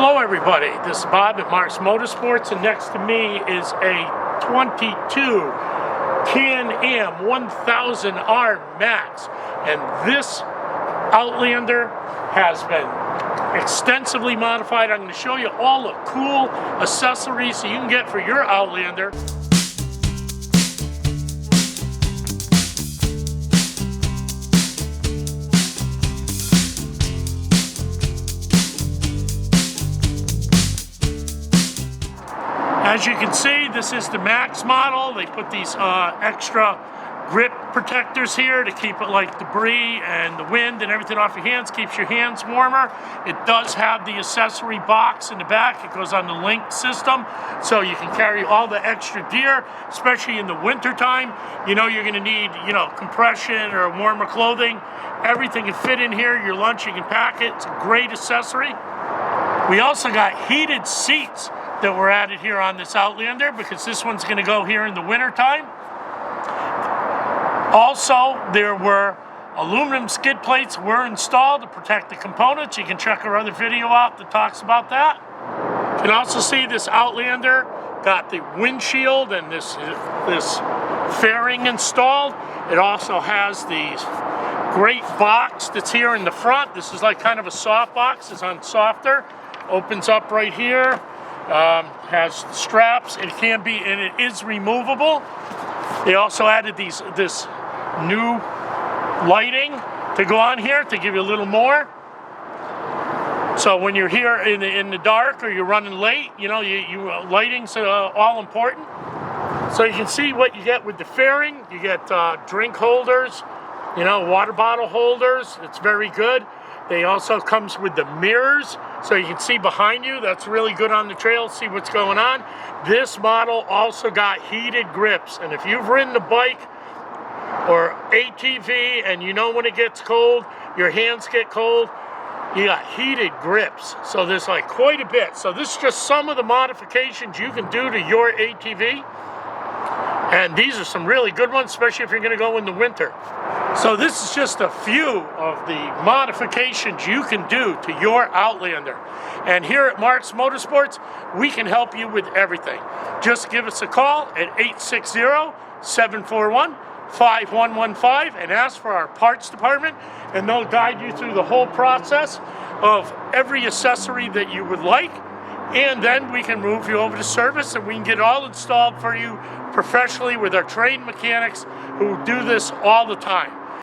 Hello everybody, this is Bob at Mark's Motorsports, and next to me is a 22 Can-Am 1000R Max, and this Outlander has been extensively modified. I'm going to show you all the cool accessories that you can get for your Outlander. As you can see, this is the Max model. They put these extra grip protectors here to keep it like debris and the wind and everything off your hands, keeps your hands warmer. It does have the accessory box in the back. It goes on the link system, so you can carry all the extra gear, especially in the winter time. You know you're going to need, compression or warmer clothing. Everything can fit in here. Your lunch, you can pack it. It's a great accessory. We also got heated seats that were added here on this Outlander, because this one's going to go here in the winter time. Also, there were aluminum skid plates were installed to protect the components. You can check our other video out that talks about that. You can also see this Outlander got the windshield and this fairing installed. It also has the great box that's here in the front. This is like kind of a soft box. It's on softer. Opens up right here. Has straps. It can be, and it is removable. They also added this new lighting to go on here to give you a little more. So when you're here in the dark or you're running late, lighting's all important. So you can see what you get with the fairing. You get drink holders, water bottle holders. It's very good. They also comes with the mirrors, so you can see behind you. That's really good on the trail, see what's going on. This model also got heated grips, and if you've ridden a bike or ATV and you know when it gets cold, your hands get cold, you got heated grips. So there's like quite a bit. So this is just some of the modifications you can do to your ATV. And these are some really good ones, especially if you're going to go in the winter. So this is just a few of the modifications you can do to your Outlander. And here at Mark's Motorsports, we can help you with everything. Just give us a call at 860-741-5115 and ask for our parts department, and they'll guide you through the whole process of every accessory that you would like. And then we can move you over to service, and we can get it all installed for you professionally with our trained mechanics who do this all the time.